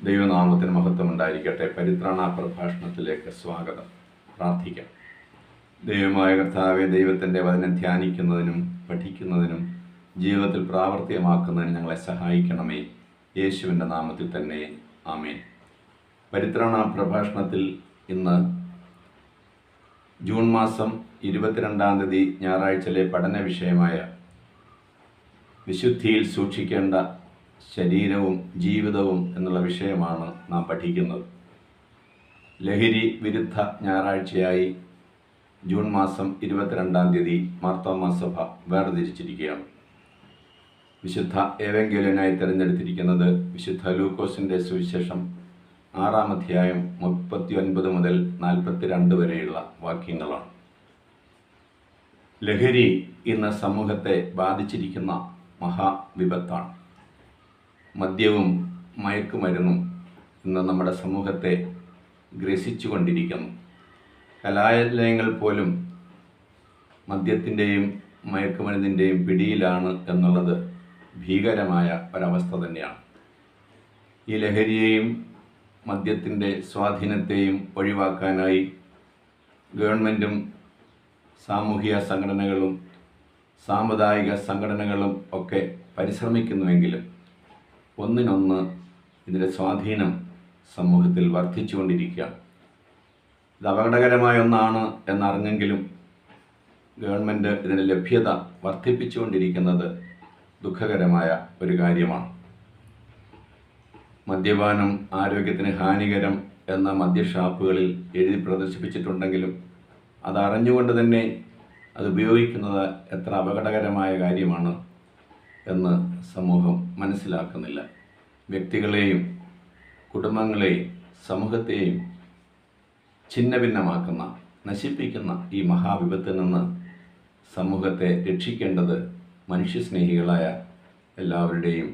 ദൈവനാമത്തിന് മഹത്വം ഉണ്ടായിരിക്കട്ടെ. പരിത്രാണ പ്രഭാഷണത്തിലേക്ക് സ്വാഗതം. പ്രാർത്ഥിക്കാം. ദൈവമായ കർത്താവെ, ദൈവത്തിൻ്റെ വചനം ധ്യാനിക്കുന്നതിനും പഠിക്കുന്നതിനും ജീവിതത്തിൽ പ്രാവർത്തികമാക്കുന്നതിനും ഞങ്ങളെ സഹായിക്കണമേ. യേശുവിൻ്റെ നാമത്തിൽ തന്നെ ആമേൻ. പരിത്രാണ പ്രഭാഷണത്തിൽ ഇന്ന് ജൂൺ മാസം 22-ാം തീയതി ഞായറാഴ്ചയിലെ പഠന വിഷയമായ വിശുദ്ധിയിൽ സൂക്ഷിക്കേണ്ട ശരീരവും ജീവിതവും എന്നുള്ള വിഷയമാണ് നാം പഠിക്കുന്നത്. ലഹരി വിരുദ്ധ ഞായറാഴ്ചയായി ജൂൺ മാസം 22-ാം തീയതി മാർത്തോമാ സഭ വേർതിരിച്ചിരിക്കുകയാണ്. വിശുദ്ധ ഏവങ്കേലിയനായി തിരഞ്ഞെടുത്തിരിക്കുന്നത് വിശുദ്ധ ലൂക്കോസിൻ്റെ സുവിശേഷം 6-ാം അധ്യായം 39 മുതൽ 42 വരെയുള്ള വാക്യങ്ങളാണ്. ലഹരി ഇന്ന് സമൂഹത്തെ ബാധിച്ചിരിക്കുന്ന മഹാവിപത്താണ്. മദ്യവും മയക്കുമരുന്നും ഇന്ന് നമ്മുടെ സമൂഹത്തെ ഗ്രസിച്ചുകൊണ്ടിരിക്കുന്നു. കലാലയങ്ങൾ പോലും മദ്യത്തിൻ്റെയും മയക്കുമരുന്നിൻ്റെയും പിടിയിലാണ് എന്നുള്ളത് ഭീകരമായ ഒരവസ്ഥ തന്നെയാണ്. ഈ ലഹരിയെയും മദ്യത്തിൻ്റെ സ്വാധീനത്തെയും ഒഴിവാക്കാനായി ഗവൺമെൻറ്റും സാമൂഹിക സംഘടനകളും സാമുദായിക സംഘടനകളും ഒക്കെ പരിശ്രമിക്കുന്നുവെങ്കിലും ഒന്നിനൊന്ന് ഇതിൻ്റെ സ്വാധീനം സമൂഹത്തിൽ വർദ്ധിച്ചുകൊണ്ടിരിക്കുകയാണ്. ഇത് അപകടകരമായ ഒന്നാണ് എന്നറിഞ്ഞെങ്കിലും ഗവൺമെൻറ് ഇതിൻ്റെ ലഭ്യത വർദ്ധിപ്പിച്ചുകൊണ്ടിരിക്കുന്നത് ദുഃഖകരമായ ഒരു കാര്യമാണ്. മദ്യപാനം ആരോഗ്യത്തിന് ഹാനികരം എന്ന മദ്യഷാപ്പുകളിൽ എഴുതി പ്രദർശിപ്പിച്ചിട്ടുണ്ടെങ്കിലും അതറിഞ്ഞുകൊണ്ട് തന്നെ അത് ഉപയോഗിക്കുന്നത് എത്ര അപകടകരമായ കാര്യമാണ് എന്ന് സമൂഹം മനസ്സിലാക്കുന്നില്ല. വ്യക്തികളെയും കുടുംബങ്ങളെയും സമൂഹത്തെയും ഛിന്നഭിന്നമാക്കുന്ന നശിപ്പിക്കുന്ന ഈ മഹാവിപത്തിൽ നിന്ന് സമൂഹത്തെ രക്ഷിക്കേണ്ടത് മനുഷ്യസ്നേഹികളായ എല്ലാവരുടെയും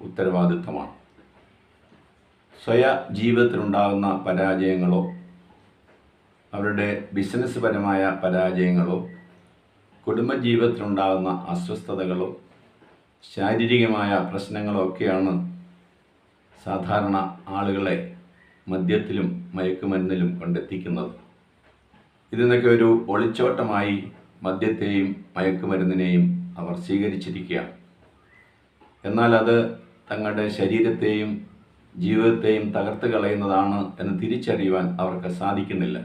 ഉത്തരവാദിത്വമാണ്. സ്വയ ജീവിതത്തിലുണ്ടാകുന്ന പരാജയങ്ങളോ അവരുടെ ബിസിനസ് പരമായ പരാജയങ്ങളോ കുടുംബജീവിതത്തിലുണ്ടാകുന്ന അസ്വസ്ഥതകളോ ശാരീരികമായ പ്രശ്നങ്ങളോ ഒക്കെയാണ് സാധാരണ ആളുകളെ മദ്യത്തിലും മയക്കുമരുന്നിലും കൊണ്ടെത്തിക്കുന്നത്. ഇതിനൊക്കെ ഒരു ഒളിച്ചോട്ടമായി മദ്യത്തെയും മയക്കുമരുന്നിനെയും അവർ സ്വീകരിച്ചിരിക്കുകയാണ്. എന്നാൽ അത് തങ്ങളുടെ ശരീരത്തെയും ജീവിതത്തെയും തകർത്ത് കളയുന്നതാണ് എന്ന് തിരിച്ചറിയുവാൻ അവർക്ക് സാധിക്കുന്നില്ല.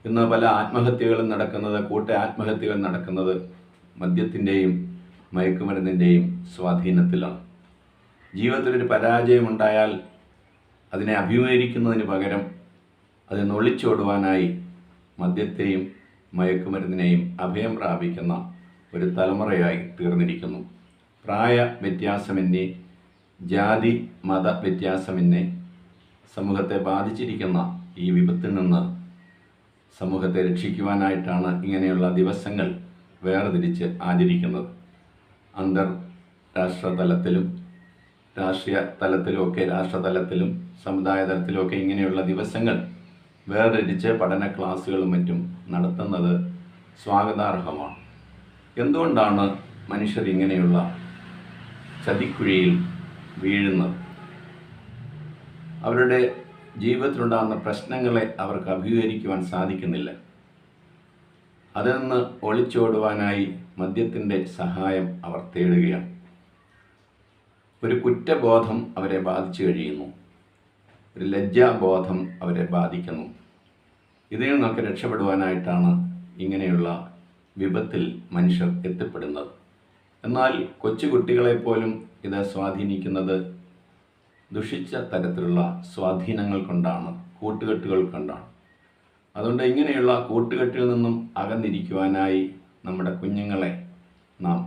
ഇന്ന് പല ആത്മഹത്യകളും നടക്കുന്നത്, കൂട്ട ആത്മഹത്യകൾ നടക്കുന്നത് മദ്യത്തിൻ്റെയും മയക്കുമരുന്നിൻ്റെയും സ്വാധീനത്തിലാണ്. ജീവിതത്തിലൊരു പരാജയമുണ്ടായാൽ അതിനെ അഭിമുഖീകരിക്കുന്നതിന് പകരം അതിനെ ഒളിച്ചോടുവാനായി മദ്യത്തെയും മയക്കുമരുന്നിനെയും അഭയം പ്രാപിക്കുന്ന ഒരു തലമുറയായി തീർന്നിരിക്കുന്നു. പ്രായ വ്യത്യാസമെന്നേ, ജാതി മത വ്യത്യാസമെന്നേ സമൂഹത്തെ ബാധിച്ചിരിക്കുന്ന ഈ വിപത്തിൽ നിന്ന് സമൂഹത്തെ രക്ഷിക്കുവാനായിട്ടാണ് ഇങ്ങനെയുള്ള ദിവസങ്ങൾ വേർതിരിച്ച് ആചരിക്കുന്നത്. അന്തർരാഷ്ട്ര തലത്തിലും രാഷ്ട്രീയ തലത്തിലുമൊക്കെ, രാഷ്ട്രതലത്തിലും സമുദായ തലത്തിലുമൊക്കെ ഇങ്ങനെയുള്ള ദിവസങ്ങൾ വേർതിരിച്ച് പഠന ക്ലാസ്സുകളും മറ്റും നടത്തുന്നത് സ്വാഗതാർഹമാണ്. എന്തുകൊണ്ടാണ് മനുഷ്യർ ഇങ്ങനെയുള്ള ചതിക്കുഴിയിൽ വീഴുന്നത്? അവരുടെ ജീവിതത്തിലുണ്ടാകുന്ന പ്രശ്നങ്ങളെ അവർക്ക് അഭിമുഖീകരിക്കുവാൻ സാധിക്കുന്നില്ല. അതിൽ നിന്ന് ഒളിച്ചോടുവാനായി മദ്യത്തിൻ്റെ സഹായം അവർ തേടുകയാണ്. ഒരു കുറ്റബോധം അവരെ ബാധിച്ചു കഴിയുന്നു. ഒരു ലജ്ജാബോധം അവരെ ബാധിക്കുന്നു. ഇതിൽ നിന്നൊക്കെ രക്ഷപ്പെടുവാനായിട്ടാണ് ഇങ്ങനെയുള്ള വിപത്തിൽ മനുഷ്യർ എത്തിപ്പെടുന്നത്. എന്നാൽ കൊച്ചുകുട്ടികളെപ്പോലും ഇത് സ്വാധീനിക്കുന്നത് ദുഷിച്ച തരത്തിലുള്ള സ്വാധീനങ്ങൾ കൊണ്ടാണ്, കൂട്ടുകെട്ടുകൾ കൊണ്ടാണ്. അതുകൊണ്ട് ഇങ്ങനെയുള്ള കൂട്ടുകെട്ടിൽ നിന്നും അകന്നിരിക്കുവാനായി നമ്മുടെ കുഞ്ഞുങ്ങളെ നാം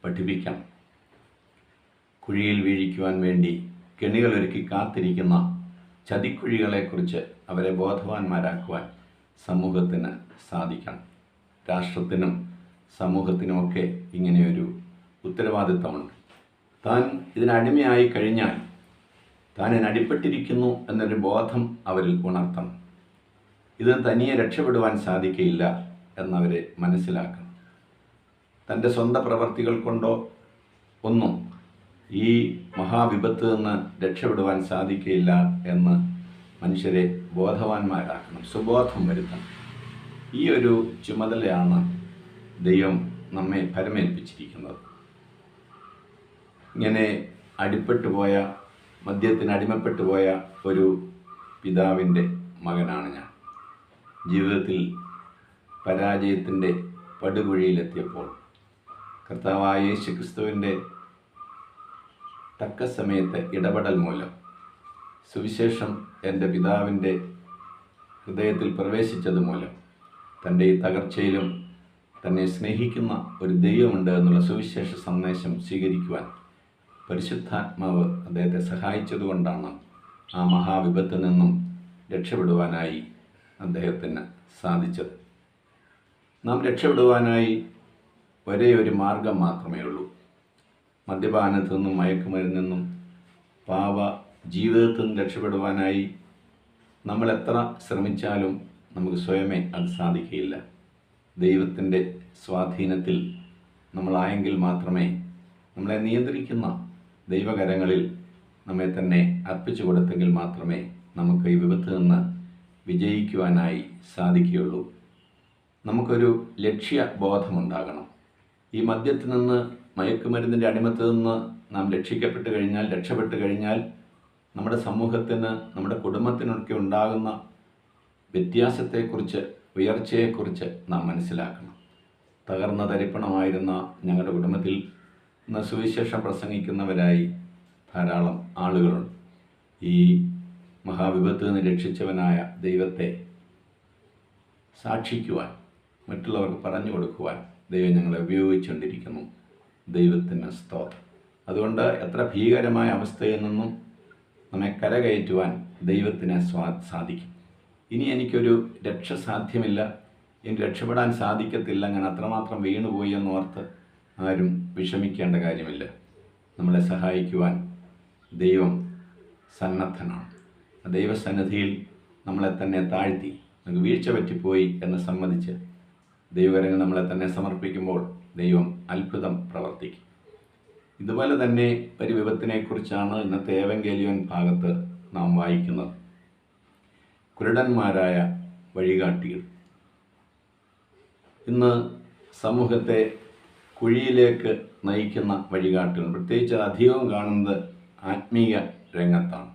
പഠിപ്പിക്കണം. കുഴിയിൽ വീഴിക്കുവാൻ വേണ്ടി കെണികളൊരുക്കി കാത്തിരിക്കുന്ന ചതിക്കുഴികളെക്കുറിച്ച് അവരെ ബോധവാന്മാരാക്കുവാൻ സമൂഹത്തിന് സാധിക്കണം. രാഷ്ട്രത്തിനും സമൂഹത്തിനുമൊക്കെ ഇങ്ങനെയൊരു ഉത്തരവാദിത്തമുണ്ട്. താൻ ഇതിനടിമയായി കഴിഞ്ഞാൽ താൻ ഇതിനടിപ്പെട്ടിരിക്കുന്നു എന്നൊരു ബോധം അവരിൽ ഉണർത്തണം. ഇത് തനിയെ രക്ഷപ്പെടുവാൻ സാധിക്കുകയില്ല എന്നവരെ മനസ്സിലാക്കണം. തൻ്റെ സ്വന്തം പ്രവർത്തികൾ കൊണ്ടോ ഒന്നും ഈ മഹാവിപത്ത് നിന്ന് രക്ഷപ്പെടുവാൻ സാധിക്കുകയില്ല എന്ന് മനുഷ്യരെ ബോധവാന്മാരാക്കണം, സുബോധം വരുത്തണം. ഈ ഒരു ചുമതലയാണ് ദൈവം നമ്മെ ഫലമേൽപ്പിച്ചിരിക്കുന്നത്. ഇങ്ങനെ അടിപ്പെട്ടുപോയ, മദ്യത്തിന് അടിമപ്പെട്ടു പോയ ഒരു പിതാവിൻ്റെ മകനാണ് ഞാൻ. ജീവിതത്തിൽ പരാജയത്തിൻ്റെ പടുകുഴിയിലെത്തിയപ്പോൾ കർത്താവായ യേശുക്രിസ്തുവിൻ്റെ തക്ക സമയത്ത് ഇടപെടൽ മൂലം സുവിശേഷം എൻ്റെ പിതാവിൻ്റെ ഹൃദയത്തിൽ പ്രവേശിച്ചത് മൂലം തൻ്റെ ഈ തകർച്ചയിലും തന്നെ സ്നേഹിക്കുന്ന ഒരു ദൈവമുണ്ട് എന്നുള്ള സുവിശേഷ സന്ദേശം സ്വീകരിക്കുവാൻ പരിശുദ്ധാത്മാവ് അദ്ദേഹത്തെ സഹായിച്ചതുകൊണ്ടാണ് ആ മഹാവിപത്തിൽ നിന്നും രക്ഷപ്പെടുവാനായി അദ്ദേഹത്തിന് സാധിച്ചത്. നാം രക്ഷപ്പെടുവാനായി ഒരേ ഒരു മാർഗം മാത്രമേ ഉള്ളൂ. മദ്യപാനത്തിൽ നിന്നും മയക്കുമരുന്നിൽ നിന്നും പാപ ജീവിതത്തിൽ നിന്നും രക്ഷപ്പെടുവാനായി നമ്മൾ എത്ര ശ്രമിച്ചാലും നമുക്ക് സ്വയമേ അത് സാധിക്കുകയില്ല. ദൈവത്തിൻ്റെ സ്വാധീനത്തിൽ നമ്മളായെങ്കിൽ മാത്രമേ, നമ്മളെ നിയന്ത്രിക്കുന്ന ദൈവകരങ്ങളിൽ നമ്മെ തന്നെ അർപ്പിച്ചു കൊടുത്തെങ്കിൽ മാത്രമേ നമുക്ക് ഈ വിപത്തിൽ നിന്ന് വിജയിക്കുവാനായി സാധിക്കുകയുള്ളൂ. നമുക്കൊരു ലക്ഷ്യബോധമുണ്ടാകണം. ഈ മദ്യത്തിൽ നിന്ന്, മയക്കുമരുന്നിൻ്റെ അടിമത്തിൽ നിന്ന് നാം രക്ഷപ്പെട്ടു കഴിഞ്ഞാൽ നമ്മുടെ സമൂഹത്തിന്, നമ്മുടെ കുടുംബത്തിനൊക്കെ ഉണ്ടാകുന്ന വ്യത്യാസത്തെക്കുറിച്ച്, ഉയർച്ചയെക്കുറിച്ച് നാം മനസ്സിലാക്കണം. തകർന്ന തരിപ്പണമായിരുന്ന ഞങ്ങളുടെ കുടുംബത്തിൽ ഇന്ന് സുവിശേഷം പ്രസംഗിക്കുന്നവരായി ധാരാളം ആളുകളുണ്ട്. ഈ മഹാവിപത്തിൽ നിന്ന് രക്ഷിച്ചവനായ ദൈവത്തെ സാക്ഷിക്കുവാൻ, മറ്റുള്ളവർക്ക് പറഞ്ഞു കൊടുക്കുവാൻ ദൈവം ഞങ്ങളെ ഉപയോഗിച്ചുകൊണ്ടിരിക്കുന്നു. ദൈവത്തിന് സ്തോത്രം. അതുകൊണ്ട് എത്ര ഭീകരമായ അവസ്ഥയിൽ നിന്നും നമ്മെ കരകയറ്റുവാൻ ദൈവത്തിന് സാധിക്കും. ഇനി എനിക്കൊരു രക്ഷ സാധ്യമില്ല, ഇനി രക്ഷപ്പെടാൻ സാധിക്കത്തില്ല, ഞാൻ അത്രമാത്രം വീണുപോയി എന്നോർത്ത് ആരും വിഷമിക്കേണ്ട കാര്യമില്ല. നമ്മളെ സഹായിക്കുവാൻ ദൈവം സന്നദ്ധനാണ്. ദൈവസന്നിധിയിൽ നമ്മളെ തന്നെ താഴ്ത്തി, നമുക്ക് വീഴ്ച പറ്റിപ്പോയി എന്ന് സമ്മതിച്ച് ദൈവകരങ്ങൾ നമ്മളെ തന്നെ സമർപ്പിക്കുമ്പോൾ ദൈവം അത്ഭുതം പ്രവർത്തിക്കും. ഇതുപോലെ തന്നെ ഒരു വിപത്തിനെക്കുറിച്ചാണ് ഇന്നത്തെ ഏവങ്കേലിയോൻ ഭാഗത്ത് നാം വായിക്കുന്നത്. കുരുടന്മാരായ വഴികാട്ടികൾ. ഇന്ന് സമൂഹത്തെ കുഴിയിലേക്ക് നയിക്കുന്ന വഴികാട്ടികൾ, പ്രത്യേകിച്ച് അധികവും കാണുന്നത് ആത്മീയ രംഗത്താണ്.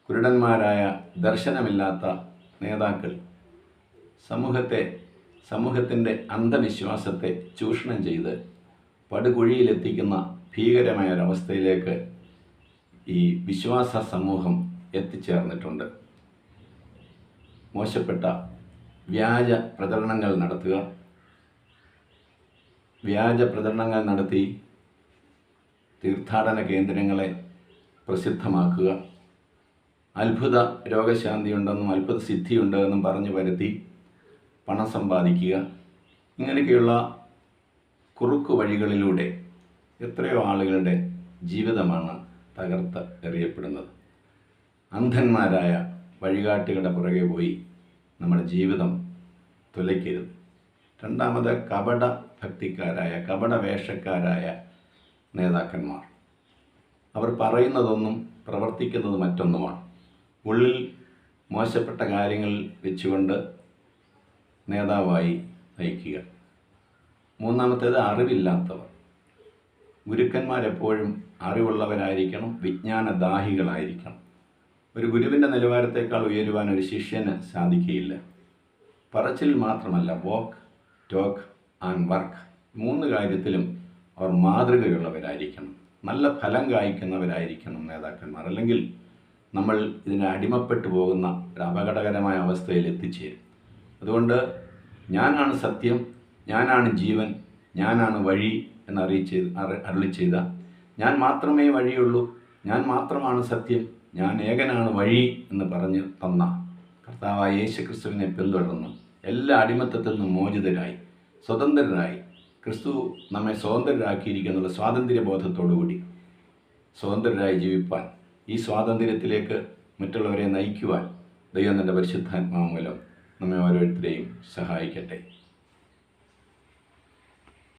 കുരുടന്മാരായ, ദർശനമില്ലാത്ത നേതാക്കൾ സമൂഹത്തിൻ്റെ അന്ധവിശ്വാസത്തെ ചൂഷണം ചെയ്ത് പടുകുഴിയിലെത്തിക്കുന്ന ഭീകരമായ ഒരവസ്ഥയിലേക്ക് ഈ വിശ്വാസ സമൂഹം എത്തിച്ചേർന്നിട്ടുണ്ട്. മോശപ്പെട്ട വ്യാജ പ്രചരണങ്ങൾ നടത്തി തീർത്ഥാടന കേന്ദ്രങ്ങളെ പ്രസിദ്ധമാക്കുക, അത്ഭുത രോഗശാന്തിയുണ്ടെന്നും അത്ഭുത സിദ്ധിയുണ്ടെന്നും പറഞ്ഞു വരുത്തി പണം സമ്പാദിക്കുക. ഇങ്ങനെയൊക്കെയുള്ള കുറുക്കു വഴികളിലൂടെ എത്രയോ ആളുകളുടെ ജീവിതമാണ് തകർത്ത് എറിയപ്പെടുന്നത്. അന്ധന്മാരായ വഴികാട്ടികളുടെ പുറകെ പോയി നമ്മുടെ ജീവിതം തുലയ്ക്കരുത്. രണ്ടാമത് കപട ഭക്തിക്കാരായ, കപട വേഷക്കാരായ നേതാക്കന്മാർ. അവർ പറയുന്നതൊന്നും പ്രവർത്തിക്കുന്നത് മറ്റൊന്നുമാണ്. ഉള്ളിൽ മോശപ്പെട്ട കാര്യങ്ങൾ വെച്ചുകൊണ്ട് നേതാവായി നയിക്കുക. മൂന്നാമത്തേത് അറിവില്ലാത്തവർ. ഗുരുക്കന്മാരെപ്പോഴും അറിവുള്ളവരായിരിക്കണം, വിജ്ഞാനദാഹികളായിരിക്കണം. ഒരു ഗുരുവിൻ്റെ നിലവാരത്തേക്കാൾ ഉയരുവാൻ ഒരു ശിഷ്യന് സാധിക്കുകയില്ല. പറച്ചിൽ മാത്രമല്ല, വോക്ക്, ടോക്ക് ആൻഡ് വർക്ക്, 3 കാര്യത്തിലും അവർ മാതൃകയുള്ളവരായിരിക്കണം. നല്ല ഫലം കായ്ക്കുന്നവരായിരിക്കണം നേതാക്കന്മാർ. അല്ലെങ്കിൽ നമ്മൾ ഇതിന് അടിമപ്പെട്ടു പോകുന്ന ഒരു അപകടകരമായ അവസ്ഥയിൽ എത്തിച്ചേരും. അതുകൊണ്ട് ഞാനാണ് സത്യം, ഞാനാണ് ജീവൻ, ഞാനാണ് വഴി അരുളി ചെയ്ത, ഞാൻ മാത്രമേ വഴിയുള്ളൂ, ഞാൻ മാത്രമാണ് സത്യം, ഞാൻ ഏകനാണ് വഴി എന്ന് പറഞ്ഞ് തന്ന കർത്താവായ യേശുക്രിസ്തുവിനെ പിന്തുടർന്ന് എല്ലാ അടിമത്തത്തിൽ നിന്നും മോചിതരായി, സ്വതന്ത്രരായി, ക്രിസ്തു നമ്മെ സ്വതന്ത്രരാക്കിയിരിക്കുന്നുള്ള സ്വാതന്ത്ര്യബോധത്തോടുകൂടി സ്വതന്ത്രരായി ജീവിപ്പാൻ, ഈ സ്വാതന്ത്ര്യത്തിലേക്ക് മറ്റുള്ളവരെ നയിക്കുവാൻ ദൈവം തൻ്റെ പരിശുദ്ധാത്മാവ് മൂലം നമ്മെ ഓരോരുത്തരെയും സഹായിക്കട്ടെ.